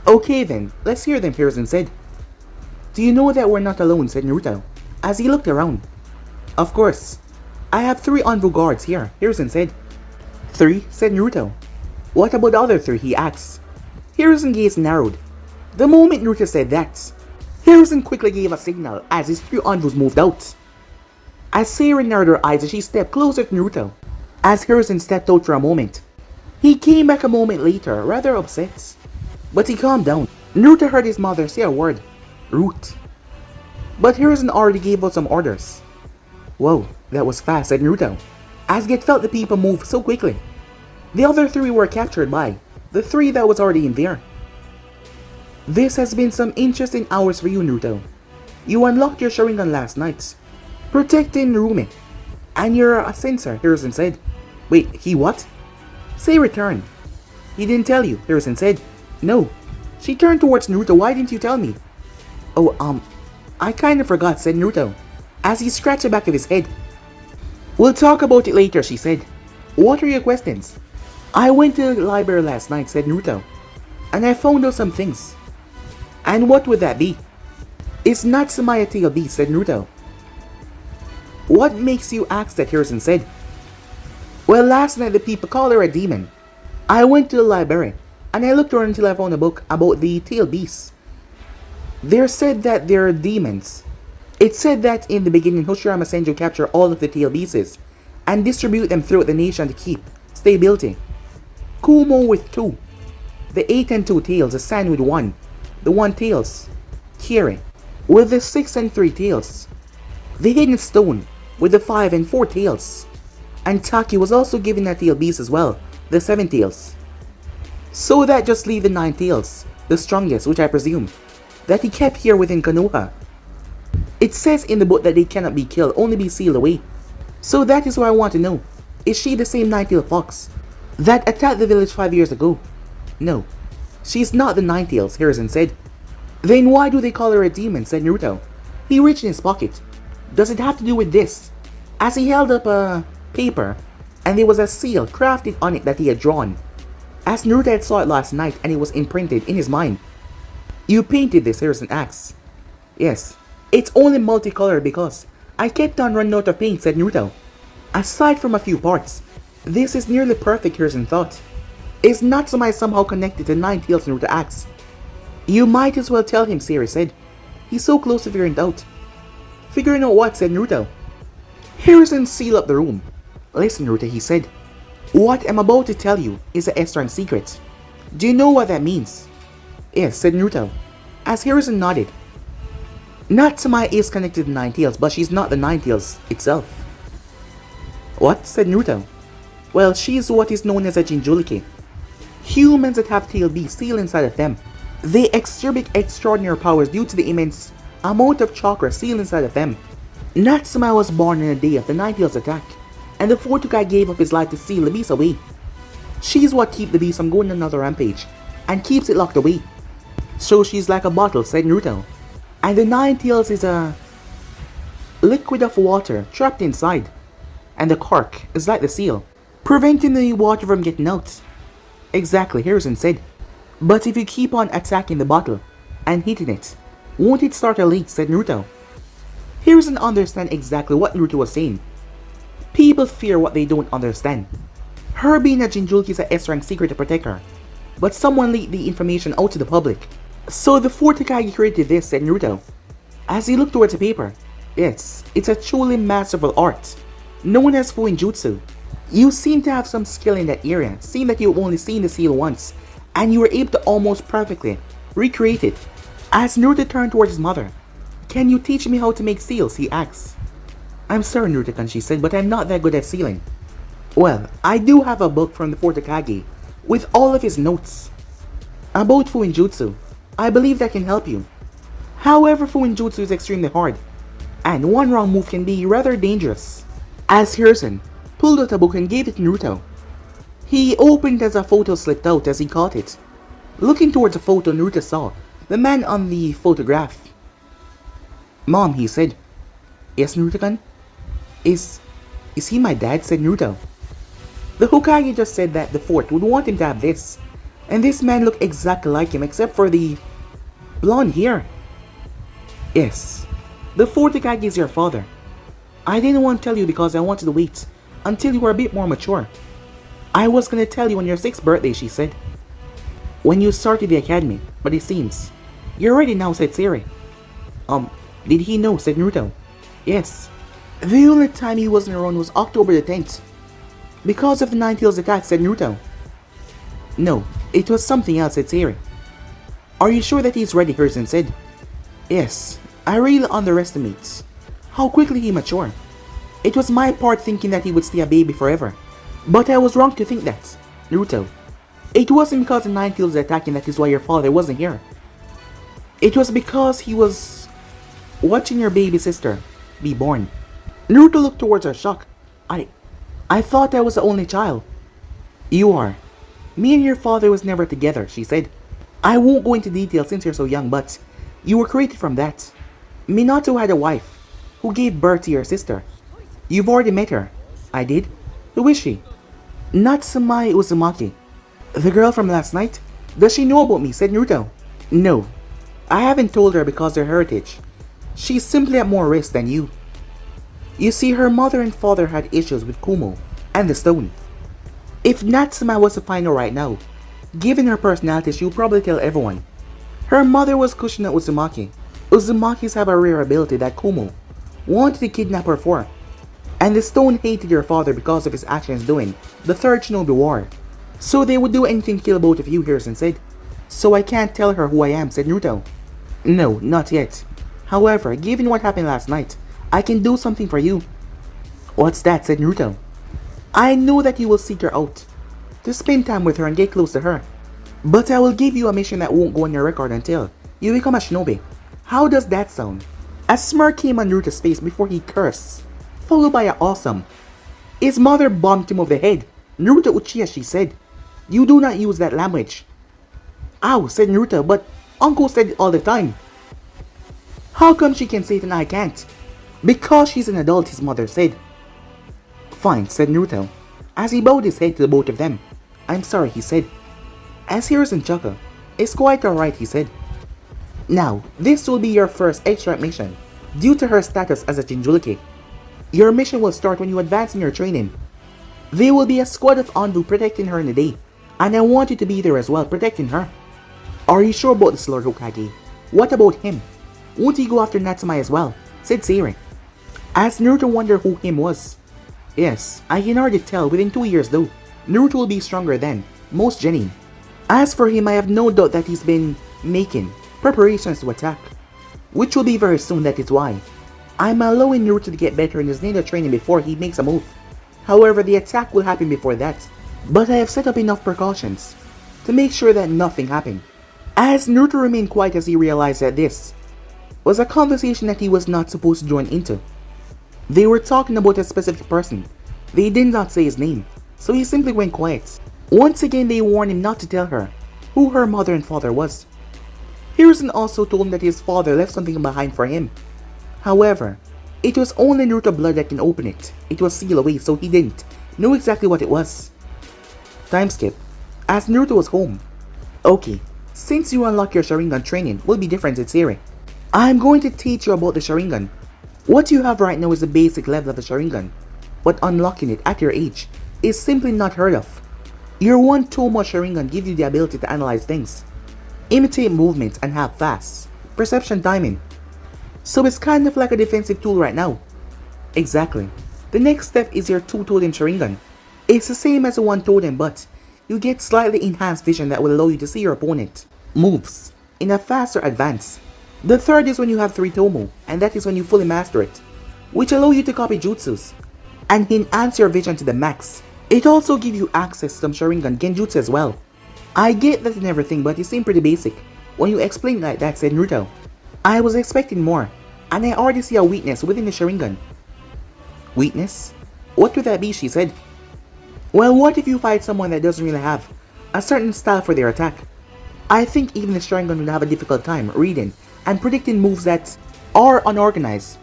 Okay then, let's hear them, Hiruzen said. Do you know that we're not alone? Said Naruto, as he looked around. Of course. I have 3 Envoy guards here, Hiruzen said. 3? Said Naruto. What about the other 3? He asked. Hiruzen's gaze narrowed. The moment Naruto said that, Hiruzen quickly gave a signal as his 3 envoys moved out. As Sayori narrowed her eyes as she stepped closer to Naruto, as Hiruzen stepped out for a moment. He came back a moment later, rather upset. But he calmed down. Naruto heard his mother say a word, Root. But Hiruzen already gave out some orders. Whoa, that was fast, said Naruto, as he felt the people move so quickly. The other 3 were captured by the 3 that was already in there. This has been some interesting hours for you, Naruto. You unlocked your Sharingan last night, protecting Narumi, and you're a censor, Hiruzen said. Wait, he what? Say return. He didn't tell you, Hiruzen said. No. She turned towards Naruto. Why didn't you tell me? Oh, I kinda forgot, said Naruto, as he scratched the back of his head. We'll talk about it later, she said. What are your questions? I went to the library last night, said Naruto, and I found out some things. And what would that be? It's not Samaya Tail Beast, said Naruto. What makes you ask that? Hiruzen said. Well, last night the people call her a demon. I went to the library, and I looked around until I found a book about the tail beasts. They said that they're demons. It said that in the beginning Hoshirama Senju captured all of the tail beasts and distribute them throughout the nation to keep stability. Kumo with 2, the 8 and 2 tails, the San with 1, the 1 tails, Kiri with the 6 and 3 tails, the Hidden Stone with the 5 and 4 tails, and Taki was also given a tail beast as well, the 7 tails. So that just leave the 9 tails, the strongest, which I presume that he kept here within Konoha. It says in the book that they cannot be killed, only be sealed away. So that is what I want to know. Is she the same 9-tailed fox that attacked the village 5 years ago? No, she's not the 9-tails, Hiruzen said. Then why do they call her a demon? Said Naruto. He reached in his pocket. Does it have to do with this? As he held up a paper, and there was a seal crafted on it that he had drawn. As Naruto had saw it last night and it was imprinted in his mind. You painted this, Hiruzen asked. Yes, it's only multicolored because I kept on running out of paint, said Naruto. Aside from a few parts, this is nearly perfect, Hiruzen thought. Is Natsumai somehow connected to Nine Tails, Naruto asked. You might as well tell him, Siri said. He's so close to figuring it out. Figuring out what, said Naruto. Hiruzen sealed up the room. Listen, Naruto, he said. What I'm about to tell you is a S-rank secret. Do you know what that means? Yes, said Naruto, as Hiruzen nodded. Natsumai is connected to Nine Tails, but she's not the Nine Tails itself. What? Said Naruto. Well, she is what is known as a jinchuriki. Humans that have tail beasts seal inside of them. They exhibit extraordinary powers due to the immense amount of chakra sealed inside of them. Natsumai was born on the day of the Nine Tails attack, and the fourth guy gave up his life to seal the beast away. She's what keeps the beast from going on another rampage, and keeps it locked away. So she's like a bottle, said Naruto. And the Nine Tails is a liquid of water trapped inside. And the cork is like the seal, preventing the water from getting out. Exactly, Hiruzen said. But if you keep on attacking the bottle and hitting it, won't it start a leak, said Naruto. Hiruzen understand exactly what Naruto was saying. People fear what they don't understand. Her being a jinchuriki is a S-rank secret to protect her, but someone leaked the information out to the public. So the fourth Hokage created this, said Naruto. As he looked towards the paper, yes, it's a truly masterful art, known as Fuinjutsu. You seem to have some skill in that area, seeing that you've only seen the seal once, and you were able to almost perfectly recreate it. As Naruto turned towards his mother, can you teach me how to make seals, he asked. I'm sorry, Naruto-kun, she said, but I'm not that good at sealing. Well, I do have a book from the fourth Hokage, with all of his notes about Fuinjutsu. I believe that can help you. However, Fuinjutsu is extremely hard, and one wrong move can be rather dangerous. As Hiruzen pulled out a book and gave it to Naruto. He opened as a photo slipped out as he caught it. Looking towards the photo, Naruto saw the man on the photograph. Mom, he said. Yes, Naruto-kun? Is he my dad? Said Naruto. The Hokage just said that the fourth would want him to have this, and this man looked exactly like him except for the blonde hair. Yes, the fourth Hokage is your father. I didn't want to tell you because I wanted to wait until you were a bit more mature. I was gonna tell you on your 6th birthday, she said, when you started the academy, but it seems you're ready now, said Siri. Did he know? Said Naruto. Yes. The only time he wasn't around was October the 10th. Because of the Nine Tails attack, said Naruto. No, it was something else, said Siri. Are you sure that he's ready? Hiruzen said. Yes, I really underestimate how quickly he matured. It was my part thinking that he would stay a baby forever. But I was wrong to think that, Naruto. It wasn't because the Nine Tails attacking that is why your father wasn't here. It was because he was watching your baby sister be born. Naruto looked towards her, shocked. I thought I was the only child. You are. Me and your father was never together, she said. I won't go into detail since you're so young, but you were created from that. Minato had a wife who gave birth to your sister. You've already met her. I did. Who is she? Natsumai Uzumaki. The girl from last night? Does she know about me? Said Naruto. No. I haven't told her because of her heritage. She's simply at more risk than you. You see, her mother and father had issues with Kumo and the stone. If Natsumai was to find her right now, given her personality, she would probably tell everyone. Her mother was Kushina Uzumaki. Uzumakis have a rare ability that Kumo wanted to kidnap her for. And the stone hated your father because of his actions during the Third Shinobi War. So they would do anything to kill both of you, Hiruzen said. So I can't tell her who I am, said Naruto. No, not yet. However, given what happened last night, I can do something for you. What's that? Said Naruto. I know that you will seek her out, to spend time with her and get close to her. But I will give you a mission that won't go on your record until you become a shinobi. How does that sound? A smirk came on Naruto's face before he cursed, followed by an awesome. His mother bumped him over the head. Naruto Uchiha, she said. You do not use that language. Ow, said Naruto, but Uncle said it all the time. How come she can say it and I can't? Because she's an adult, his mother said. Fine, said Naruto, as he bowed his head to the both of them. I'm sorry, he said. As Hiruzen chuckled, it's quite alright, he said. Now, this will be your first extra mission, due to her status as a jinchuriki. Your mission will start when you advance in your training. There will be a squad of Anbu protecting her in the day, and I want you to be there as well, protecting her. Are you sure about this, Lord Hokage? What about him? Won't he go after Natsumai as well? Said Seiri. As Naruto wondered who him was. Yes, I can already tell within 2 years though, Naruto will be stronger then, most genuine. As for him, I have no doubt that he's been making preparations to attack, which will be very soon, that is why. I'm allowing Naruto to get better in his ninja training before he makes a move. However, the attack will happen before that, but I have set up enough precautions to make sure that nothing happened. As Naruto remained quiet as he realized that this was a conversation that he was not supposed to join into. They were talking about a specific person. They did not say his name, so he simply went quiet. Once again, they warned him not to tell her who her mother and father was. Hiruzen also told him that his father left something behind for him. However, it was only Naruto blood that can open it. It was sealed away, so he didn't know exactly what it was. Time skip. As Naruto was home. Okay, since you unlock your Sharingan training will be different, said Seiri. I'm going to teach you about the Sharingan. What you have right now is the basic level of the Sharingan, but unlocking it at your age is simply not heard of. Your one Tomo Sharingan gives you the ability to analyze things, imitate movements, and have fast perception timing. So it's kind of like a defensive tool right now. Exactly. The next step is your two totem Sharingan. It's the same as the one totem, but you get slightly enhanced vision that will allow you to see your opponent moves in a faster advance. The third is when you have 3 Tomo, and that is when you fully master it, which allow you to copy jutsus and enhance your vision to the max. It also gives you access to some Sharingan genjutsu as well. I get that and everything, but it seemed pretty basic when you explain it like that, said Naruto. I was expecting more, and I already see a weakness within the Sharingan. Weakness? What would that be, she said. Well, what if you fight someone that doesn't really have a certain style for their attack? I think even the Sharingan will have a difficult time reading and predicting moves that are unorganized.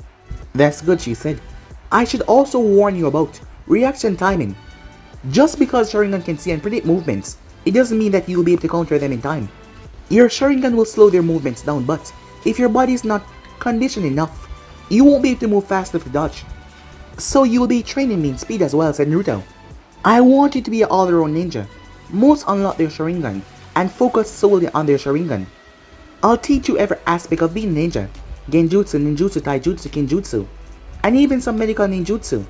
That's good, she said. I should also warn you about reaction timing. Just because Sharingan can see and predict movements, it doesn't mean that you will be able to counter them in time. Your Sharingan will slow their movements down, but if your body is not conditioned enough, you won't be able to move fast enough to dodge. So you will be training me in speed as well, said Naruto. I want you to be an all-around ninja. Most unlock their Sharingan and focus solely on their Sharingan. I'll teach you every aspect of being a ninja. Genjutsu, ninjutsu, taijutsu, kinjutsu, and even some medical ninjutsu.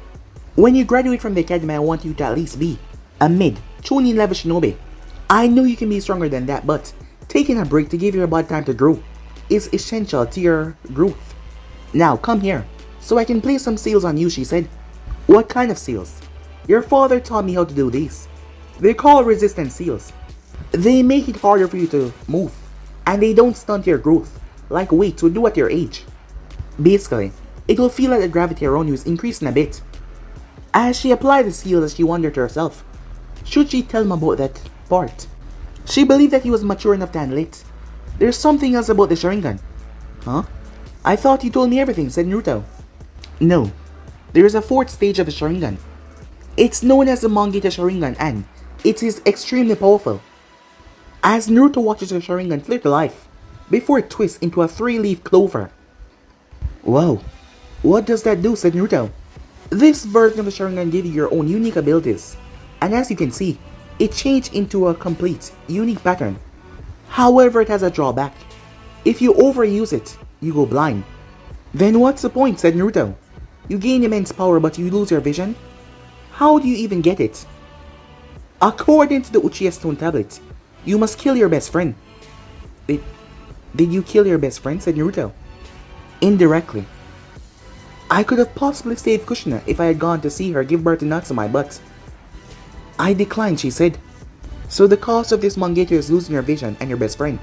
When you graduate from the academy, I want you to at least be a mid, Chunin level shinobi. I know you can be stronger than that, but taking a break to give your body time to grow is essential to your growth. Now come here, so I can place some seals on you, she said. What kind of seals? Your father taught me how to do these. They're called resistance seals. They make it harder for you to move, and they don't stunt your growth like weights would do at your age. Basically, it will feel like the gravity around you is increasing a bit. As she applied the seals, she wondered to herself, should she tell him about that part? She believed that he was mature enough to handle it. There's something else about the Sharingan. Huh? I thought you told me everything, said Naruto. No, there is a 4th stage of the Sharingan. It's known as the Mangekyo Sharingan, and it is extremely powerful. As Naruto watches her Sharingan flare to life, before it twists into a 3-leaf clover. Wow, what does that do, said Naruto. This version of the Sharingan gives you your own unique abilities, and as you can see, it changed into a complete, unique pattern. However, it has a drawback. If you overuse it, you go blind. Then what's the point, said Naruto. You gain immense power but you lose your vision? How do you even get it? According to the Uchiha Stone Tablet, you must kill your best friend. Did you kill your best friend, said Naruto. Indirectly. I could have possibly saved Kushina if I had gone to see her give birth to Natsumai, but I declined, she said. So the cost of this Mangekyo is losing your vision and your best friend.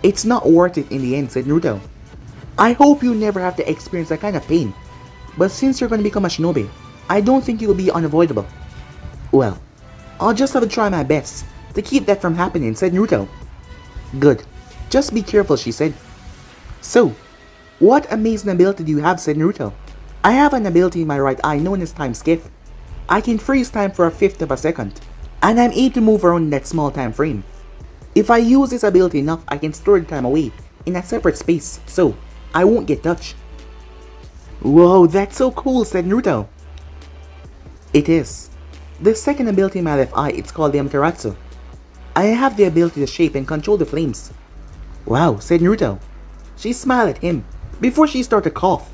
It's not worth it in the end, said Naruto. I hope you never have to experience that kind of pain, but since you're going to become a shinobi, I don't think it will be unavoidable. Well, I'll just have to try my best to keep that from happening, said Naruto. Good. Just be careful, she said. So, what amazing ability do you have, said Naruto. I have an ability in my right eye known as time skip. I can freeze time for a 1/5 of a second, and I'm able to move around in that small time frame. If I use this ability enough, I can store the time away in a separate space, so I won't get touched. Whoa, that's so cool, said Naruto. It is. The second ability in my left eye, it's called the Amaterasu. I have the ability to shape and control the flames. Wow, said Naruto. She smiled at him before she started to cough.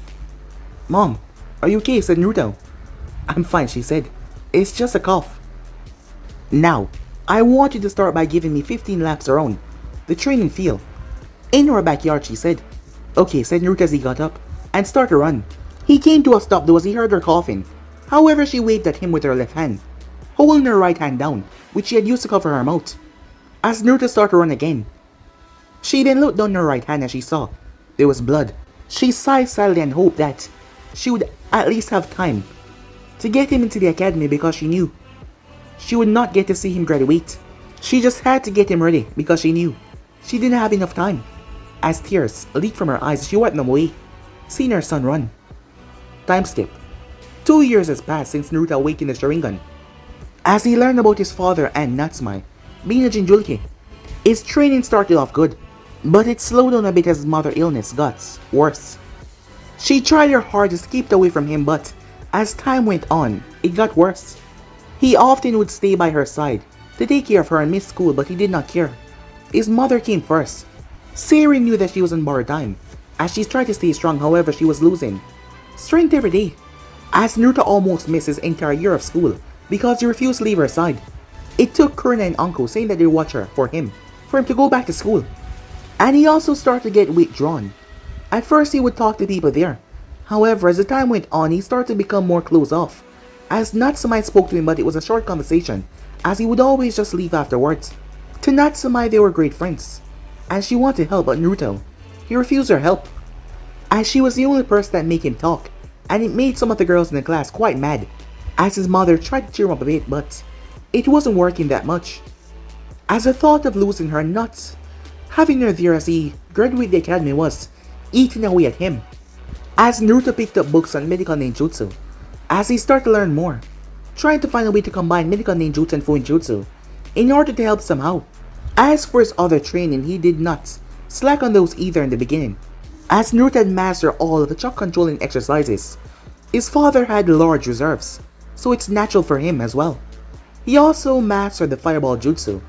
Mom, are you okay? Said Naruto. I'm fine, she said. It's just a cough. Now, I want you to start by giving me 15 laps around the training field. In our backyard, she said. Okay, said Naruto as he got up and started to run. He came to a stop though as he heard her coughing. However, she waved at him with her left hand, holding her right hand down, which she had used to cover her mouth. As Naruto started to run again, she then looked down her right hand as she saw there was blood. She sighed sadly and hoped that she would at least have time to get him into the academy because she knew she would not get to see him graduate. She just had to get him ready because she knew she didn't have enough time. As tears leaked from her eyes, she wiped them away, seeing her son run. Time skip. 2 years has passed since Naruto awakened the Sharingan. As he learned about his father and Natsume being a jinchuriki, his training started off good, but it slowed down a bit as his mother's illness got worse. She tried her hardest to keep away from him, but as time went on, it got worse. He often would stay by her side to take care of her and miss school, but he did not care. His mother came first. Sayori knew that she was on borrowed time, as she tried to stay strong. However, she was losing strength every day, as Naruto almost missed his entire year of school because he refused to leave her side. It took Kurina and Anko saying that they'd watch her for him to go back to school. And he also started to get withdrawn. At first he would talk to people there. However, as the time went on, he started to become more closed off, as Natsume spoke to him, but it was a short conversation, as he would always just leave afterwards. To Natsume, they were great friends, as she wanted help, but Naruto, he refused her help, as she was the only person that made him talk, and it made some of the girls in the class quite mad, as his mother tried to cheer him up a bit, but it wasn't working that much, as the thought of losing her and not having her there as he graduated the academy was eating away at him. As Naruto picked up books on medical ninjutsu, as he started to learn more, trying to find a way to combine medical ninjutsu and fuinjutsu in order to help somehow. As for his other training, he did not slack on those either in the beginning, as Naruto had mastered all of the chakra controlling exercises. His father had large reserves, so it's natural for him as well. He also mastered the fireball jutsu,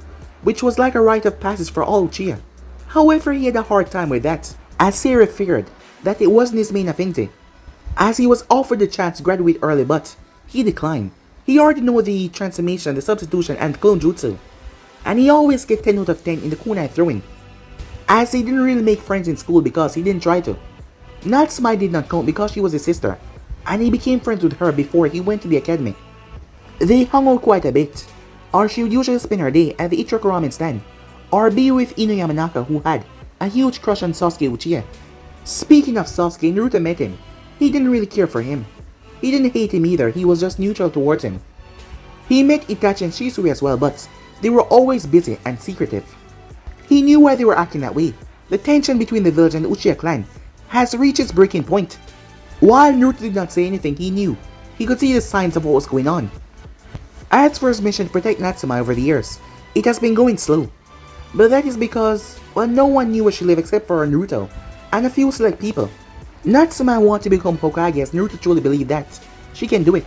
which was like a rite of passage for all Uchiha. However, he had a hard time with that, as Sayori feared that it wasn't his main affinity, as he was offered the chance to graduate early, but he declined. He already knew the transformation, the substitution, and clone jutsu, and he always get 10 out of 10 in the kunai throwing, as he didn't really make friends in school because he didn't try to. Natsume did not count because she was his sister, and he became friends with her before he went to the academy. They hung out quite a bit, or she would usually spend her day at the Ichiraku ramen stand, or be with Ino Yamanaka, who had a huge crush on Sasuke Uchiha. Speaking of Sasuke, Naruto met him. He didn't really care for him. He didn't hate him either, he was just neutral towards him. He met Itachi and Shisui as well, but they were always busy and secretive. He knew why they were acting that way. The tension between the village and the Uchiha clan has reached its breaking point. While Naruto did not say anything, he knew. He could see the signs of what was going on. As for his mission to protect Natsume over the years, it has been going slow. But that is because, well, no one knew where she lived except for Naruto and a few select people. Natsume wanted to become Hokage as Naruto truly believed that she can do it.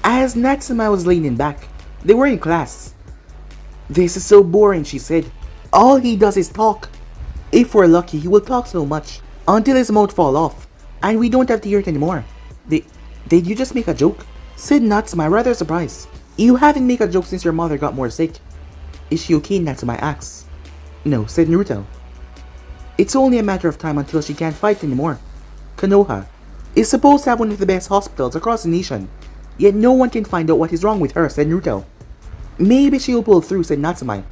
As Natsume was leaning back, they were in class. "This is so boring," she said. "All he does is talk. If we're lucky, he will talk so much until his mouth fall off, and we don't have to hear it anymore." Did you just make a joke?" said Natsume, rather surprised. "You haven't made a joke since your mother got more sick." "Is she okay?" Natsume asked. "No," said Naruto. "It's only a matter of time until she can't fight anymore. Konoha is supposed to have one of the best hospitals across the nation, yet no one can find out what is wrong with her," said Naruto. "Maybe she'll pull through," said Natsume.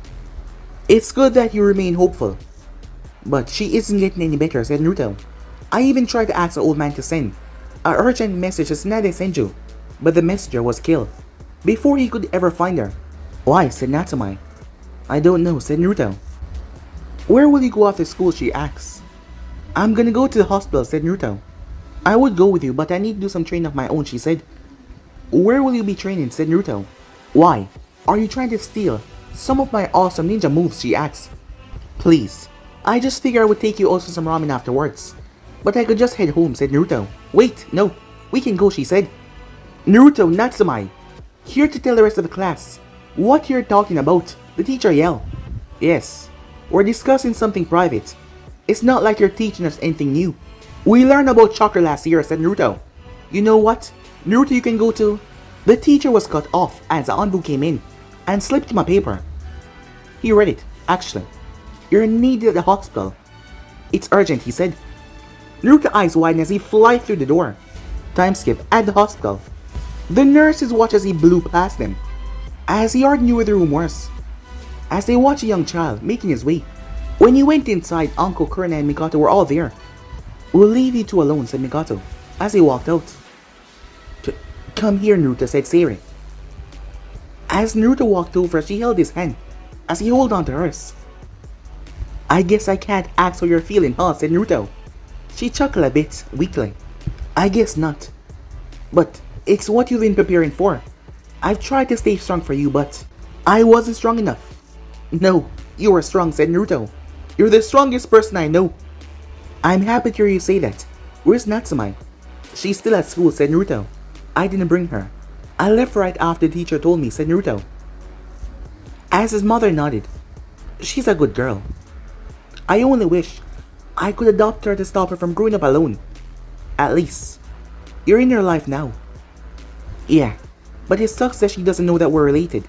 "It's good that you remain hopeful." "But she isn't getting any better," said Naruto. "I even tried to ask the old man to send an urgent message to Tsunade Senju, but the messenger was killed before he could ever find her." "Why?" said Natsume. "I don't know," said Naruto. "Where will you go after school?" she asked. "I'm gonna go to the hospital," said Naruto. "I would go with you, but I need to do some training of my own," she said. "Where will you be training?" said Naruto. "Why? Are you trying to steal some of my awesome ninja moves?" she asked. "Please, I just figured I would take you also some ramen afterwards. But I could just head home, said Naruto. Wait, no, we can go, she said. Naruto, Natsumai, here to tell the rest of the class what you're talking about, the teacher yelled. Yes, we're discussing something private. It's not like you're teaching us anything new. We learned about chakra last year, said Naruto. You know what? Naruto, you can go too. The teacher was cut off as the envoy came in and slipped him a paper. He read it, actually. You're needed at the hospital. It's urgent, he said. Naruto's eyes widened as he flies through the door. Time skip at the hospital. The nurses watched as he blew past them, as he already knew where the room was, as they watched a young child making his way. When he went inside, Uncle Kurna and Mikoto were all there. We'll leave you two alone, said Mikoto, as he walked out. Come here, Naruto, said Sayori. As Naruto walked over, she held his hand, as he held on to hers. I guess I can't ask how you're feeling, huh, said Naruto. She chuckled a bit, weakly. I guess not. But it's what you've been preparing for. I've tried to stay strong for you, but I wasn't strong enough. No, you are strong, said Naruto. You're the strongest person I know. I'm happy to hear you say that. Where's Natsumai? She's still at school, said Naruto. I didn't bring her. I left right after the teacher told me, said Naruto. As his mother nodded. She's a good girl. I only wish I could adopt her to stop her from growing up alone. At least, you're in her life now. Yeah, but it sucks that she doesn't know that we're related.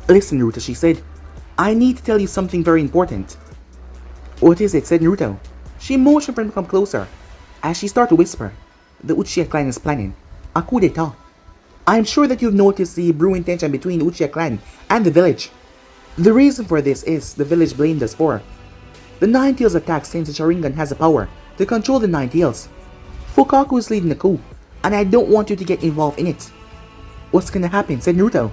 Listen, Naruto, she said. I need to tell you something very important. What is it, said Naruto. She motioned for him to come closer. As she started to whisper, the Uchiha clan is planning a coup d'etat. I'm sure that you've noticed the brewing tension between the Uchiha clan and the village. The reason for this is the village blamed us for the Nine Tails attack, since the Sharingan has the power to control the Nine Tails. Fukaku is leading the coup, and I don't want you to get involved in it. What's gonna happen, said Naruto.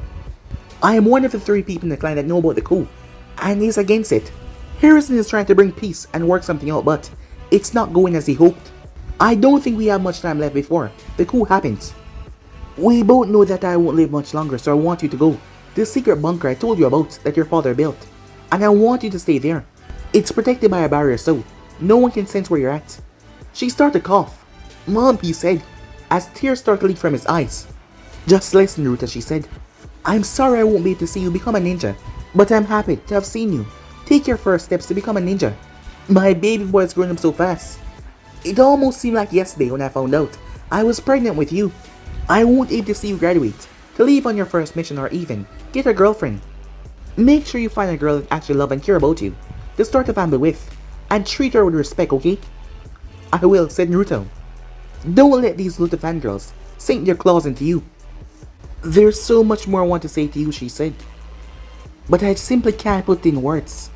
I am one of the 3 people in the clan that know about the coup, and is against it. Harrison is trying to bring peace and work something out, but it's not going as he hoped. I don't think we have much time left before the coup happens. We both know that I won't live much longer, so I want you to go to the secret bunker I told you about that your father built, and I want you to stay there. It's protected by a barrier, so no one can sense where you're at. She started to cough. Mom, he said, as tears started to leak from his eyes. Just listen, Naruto, she said. I'm sorry I won't be able to see you become a ninja, but I'm happy to have seen you take your first steps to become a ninja. My baby boy is growing up so fast. It almost seemed like yesterday when I found out I was pregnant with you. I won't be able to see you graduate, to leave on your first mission, or even get a girlfriend. Make sure you find a girl that actually loves and cares about you, to start a family with, and treat her with respect, okay? I will, said Naruto. Don't let these little fangirls sink their claws into you. There's so much more I want to say to you, she said. But I simply can't put it in words.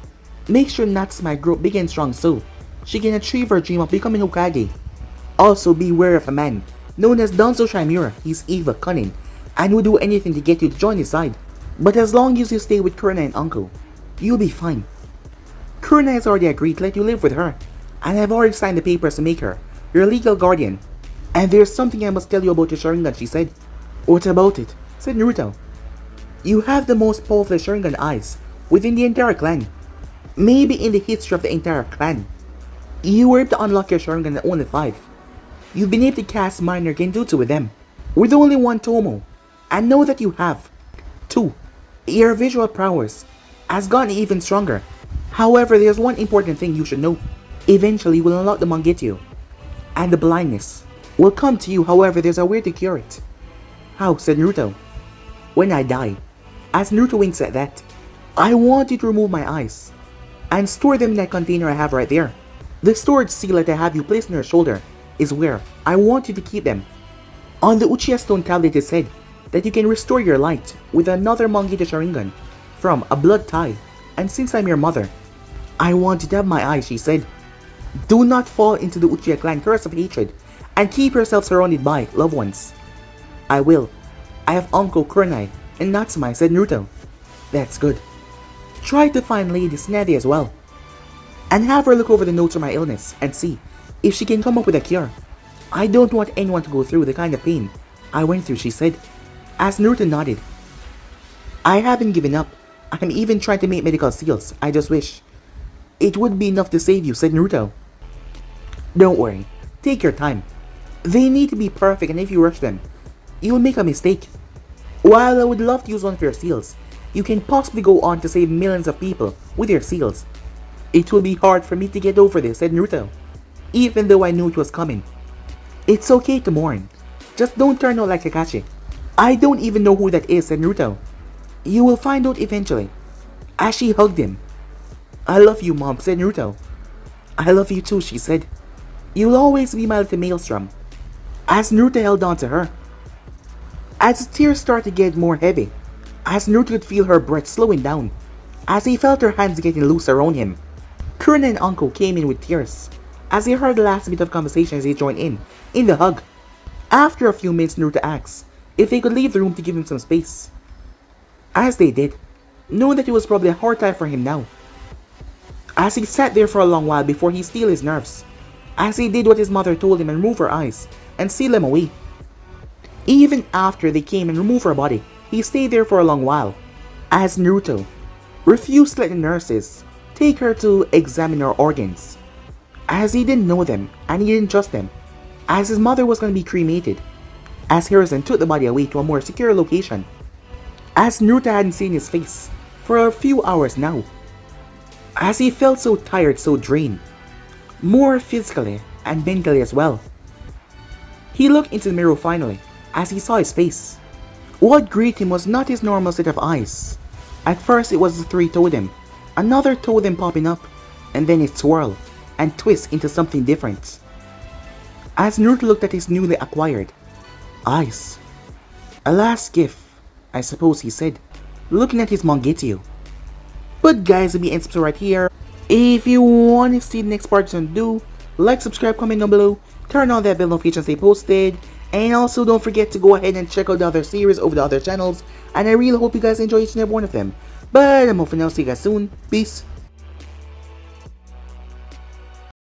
Make sure Natsumai grow big and strong so she can achieve her dream of becoming Hokage. Also beware of a man known as Danzo Shimura. He's evil, cunning, and will do anything to get you to join his side. But as long as you stay with Kurna and Uncle, you'll be fine. Kurna has already agreed to let you live with her, and I've already signed the papers to make her your legal guardian. And there's something I must tell you about your Sharingan, she said. What about it? Said Naruto. You have the most powerful Sharingan eyes within the entire clan. Maybe in the history of the entire clan. You were able to unlock your Sharingan at only 5. You've been able to cast minor genjutsu with them, with only 1 Tomo, and know that you have 2. Your visual prowess has gotten even stronger. However, there's one important thing you should know. Eventually, you will unlock the Mangetsu, and the blindness will come to you. However, there's a way to cure it. How? Said Naruto. When I die. As Naruto winks at that, I want you to remove my eyes and store them in that container I have right there. The storage seal that I have you placed on your shoulder is where I want you to keep them. On the Uchiha stone tablet it said that you can restore your light with another Mangekyou Sharingan from a blood tie, and since I'm your mother, I want you to have my eyes, she said. Do not fall into the Uchiha clan curse of hatred and keep yourself surrounded by loved ones. I will. I have Uncle Kurenai and Natsumai, said Naruto. That's good. Try to find Lady Tsunade as well, and have her look over the notes of my illness and see if she can come up with a cure. I don't want anyone to go through the kind of pain I went through, she said, as Naruto nodded. I haven't given up. I'm even trying to make medical seals. I just wish it would be enough to save you, said Naruto. Don't worry, take your time. They need to be perfect, and if you rush them, you will make a mistake. While I would love to use one of your seals, you can possibly go on to save millions of people with your seals. It will be hard for me to get over this, said Naruto, even though I knew it was coming. It's okay to mourn. Just don't turn out like Kakashi. I don't even know who that is, said Naruto. You will find out eventually. As she hugged him. I love you, Mom, said Naruto. I love you too, she said. You'll always be my little maelstrom. As Naruto held on to her. As the tears started to get more heavy, as Naruto could feel her breath slowing down, as he felt her hands getting loose around him, Kurina and Uncle came in with tears, as they heard the last bit of conversation as they joined in the hug. After a few minutes, Naruto asked if they could leave the room to give him some space. As they did, knowing that it was probably a hard time for him now. As he sat there for a long while before he steeled his nerves, as he did what his mother told him and removed her eyes and seal them away. Even after they came and removed her body, he stayed there for a long while, as Naruto refused to let the nurses take her to examine her organs, as he didn't know them and he didn't trust them, as his mother was going to be cremated, as Harrison took the body away to a more secure location, as Naruto hadn't seen his face for a few hours now, as he felt so tired, so drained, more physically and mentally as well. He looked into the mirror finally, as he saw his face. What greeted him was not his normal set of eyes. At first it was the three totem, another totem popping up, and then it swirled and twist into something different. As Naruto looked at his newly acquired eyes. A last gift, I suppose, he said, looking at his Mangetsu. But guys, let me end right here. If you want to see the next part, do like, subscribe, comment down below, turn on that bell notification stay posted, and also don't forget to go ahead and check out the other series over the other channels, and I really hope you guys enjoy each and every one of them. But I'm off for now, see you guys soon, peace.